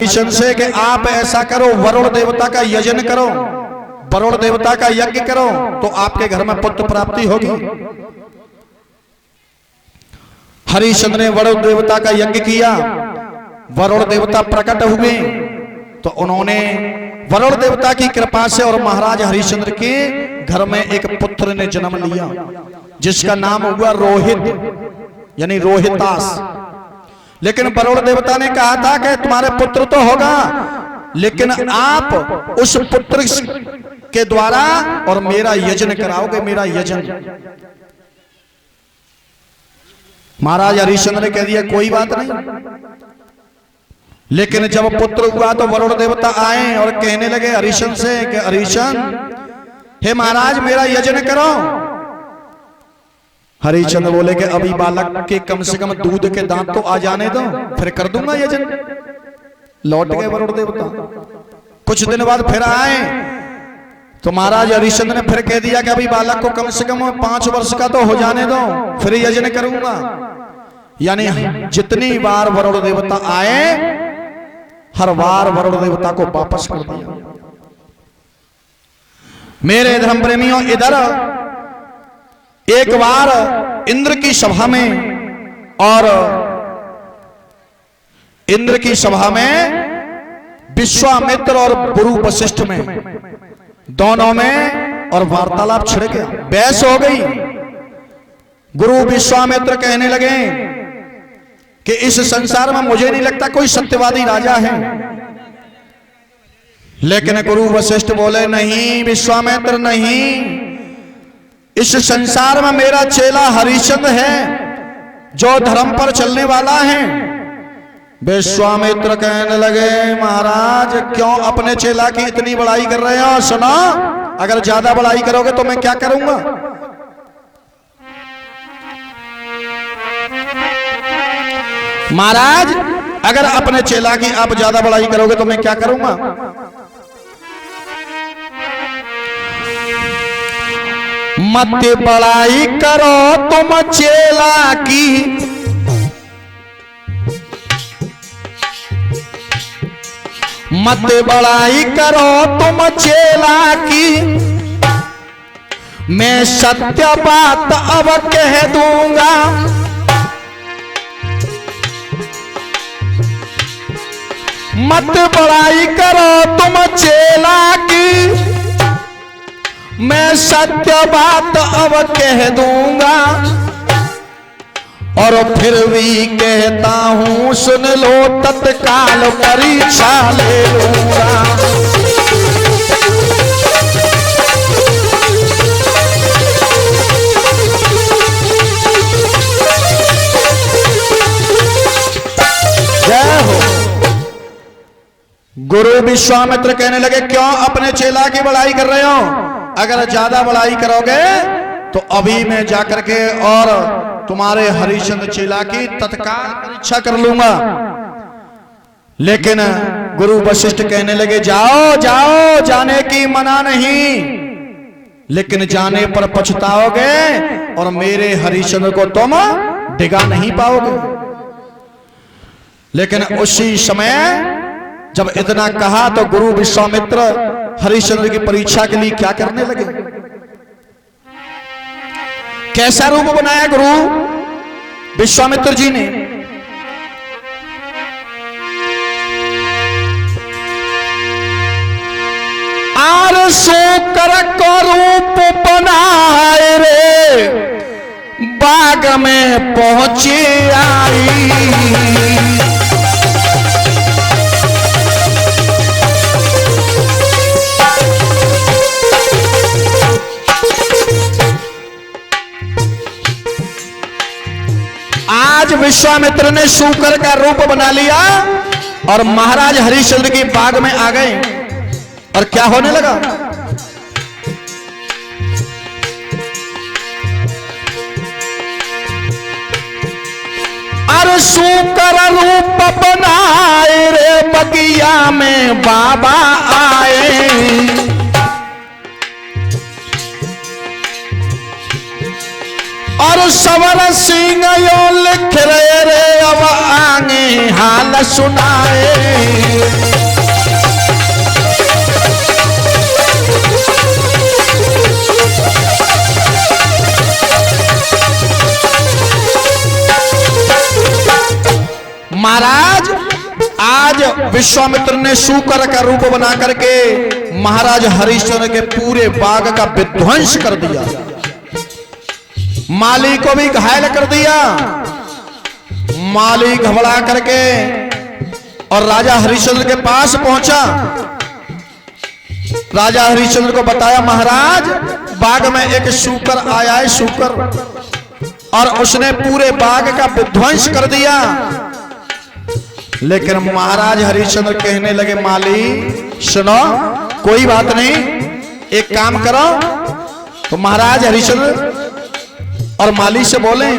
हरिश्चंद्र से कि आप ऐसा करो, वरुण देवता का यजन करो, वरुण देवता का यज्ञ करो तो आपके घर में पुत्र प्राप्ति होगी। हरिश्चंद्र ने वरुण देवता का यज्ञ किया, वरुण देवता प्रकट हुए तो उन्होंने वरुण देवता की कृपा से और महाराज हरिश्चंद्र के घर में एक पुत्र ने जन्म लिया जिसका नाम हुआ रोहित, यानी रोहितास। लेकिन वरुण देवता ने कहा था कि तुम्हारे पुत्र तो होगा, लेकिन आप उस पुत्र के द्वारा और मेरा यजन कराओगे, मेरा यजन। महाराज हरिश्चंद्र ने कह दिया कोई बात नहीं। लेकिन जब पुत्र हुआ तो वरुण देवता आए और कहने लगे हरिश्चंद्र से कि हरिश्चंद्र, हे महाराज मेरा यजन करो। हरिश्चंद्र बोले कि अभी बालक के कम से कम दूध के दांत तो आ जाने दो, फिर कर दूंगा यजन। लौट गए वरुण देवता। कुछ दिन बाद फिर आए तो महाराज हरिश्चंद्र ने फिर कह दिया कि अभी बालक को कम से कम 5 वर्ष का तो हो जाने दो, फिर यजन करूंगा। यानी जितनी बार वरुण देवता आए हर बार वरुण देवता को वापस कर दिया। मेरे धर्म प्रेमियों, इधर एक बार इंद्र की सभा में, और इंद्र की सभा में विश्वामित्र और गुरु वशिष्ठ में, दोनों में और वार्तालाप छिड़ गया, बहस हो गई। गुरु विश्वामित्र कहने लगे कि इस संसार में मुझे नहीं लगता कोई सत्यवादी राजा है। लेकिन गुरु वशिष्ठ बोले नहीं विश्वामित्र नहीं, इस संसार में मेरा चेला हरिश्चंद्र है जो धर्म पर चलने वाला है। विश्वामित्र कहने लगे महाराज क्यों अपने चेला की इतनी बड़ाई कर रहे हो? सुनो, अगर ज्यादा बड़ाई करोगे तो मैं क्या करूंगा? महाराज अगर अपने चेला की आप ज्यादा बड़ाई करोगे तो मैं क्या करूंगा? मत बड़ाई करो तुम चेला की, मत बड़ाई करो तुम चेला की, मैं सत्य बात अब कह दूंगा। मत बड़ाई करो तुम चेला की, मैं सत्य बात अब कह दूंगा। और फिर भी कहता हूं सुन लो तत्काल परीक्षा ले लूंगा। जय हो। गुरु विश्वामित्र कहने लगे क्यों अपने चेला की बड़ाई कर रहे हो? अगर ज्यादा बड़ाई करोगे तो अभी मैं जाकर के और तुम्हारे हरिश्चंद्र चेला की तत्काल परीक्षा कर लूंगा। लेकिन गुरु वशिष्ठ कहने लगे जाओ जाओ, जाने की मना नहीं, लेकिन जाने पर पछताओगे और मेरे हरिश्चंद्र को तुम डिगा नहीं पाओगे। लेकिन उसी समय जब इतना कहा तो गुरु विश्वामित्र हरिश्चंद्र की परीक्षा के लिए क्या करने लगे? कैसा रूप बनाया गुरु विश्वामित्र जी ने? आर शूकर को रूप बनाए रे, बाग में पहुंची आई। आज विश्वामित्र ने शूकर का रूप बना लिया और महाराज हरिश्चंद्र की बाग में आ गए। और क्या होने लगा? अरे शूकर रूप बनाए रे, बगिया में बाबा आए। और सवर सिंह यो लिख रहे रे, अब आगे हाल सुनाए। महाराज विश्वामित्र ने शूकर का रूप बना करके महाराज हरिश्चंद्र के पूरे बाग का विध्वंस कर दिया, माली को भी घायल कर दिया। माली घबरा करके और राजा हरिश्चंद्र के पास पहुंचा। राजा हरिश्चंद्र को बताया, महाराज बाग में एक शूकर आया है, शूकर, और उसने पूरे बाग का विध्वंस कर दिया। लेकिन महाराज हरिश्चंद्र कहने लगे, माली सुनो, कोई बात नहीं, एक काम करो। तो महाराज हरिश्चंद्र और माली से बोले,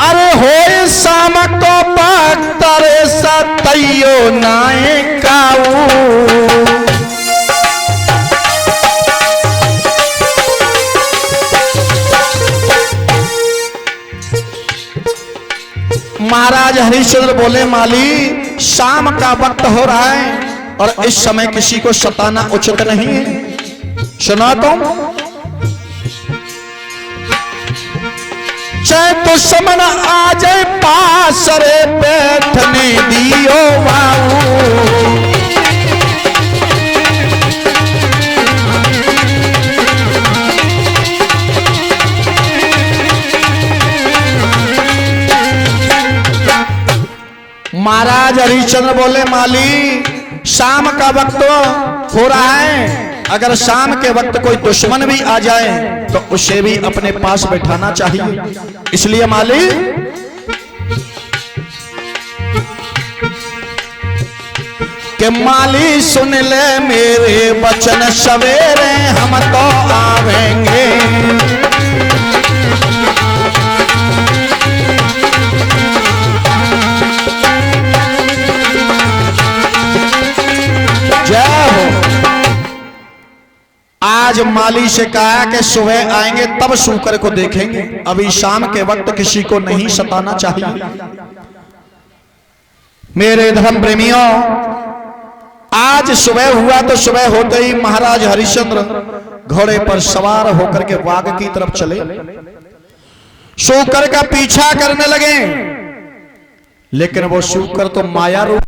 अरे हो शाम को पातरे सतैयो नाए काऊ, महाराज हरिश्चंद्र बोले, माली शाम का वक्त हो रहा है और इस समय किसी को सताना उचित नहीं है। सुना तुम, चाहे दुश्मन आ जाए पास रे बैठने दियो बाबू, महाराज हरिश्चंद्र बोले, माली शाम का वक्त हो रहा है, अगर शाम के वक्त कोई दुश्मन भी आ जाए तो उसे भी अपने पास बैठाना चाहिए। इसलिए माली के माली सुन ले मेरे वचन, सवेरे हम तो आवेंगे। आज माली से कहा कि सुबह आएंगे तब शूकर को देखेंगे, अभी शाम के वक्त किसी को नहीं सताना चाहिए। मेरे धर्म प्रेमियों, आज सुबह हुआ तो सुबह होते ही महाराज हरिश्चंद्र घोड़े पर सवार होकर के बाग की तरफ चले, शूकर का पीछा करने लगे। लेकिन वो शूकर तो माया रूप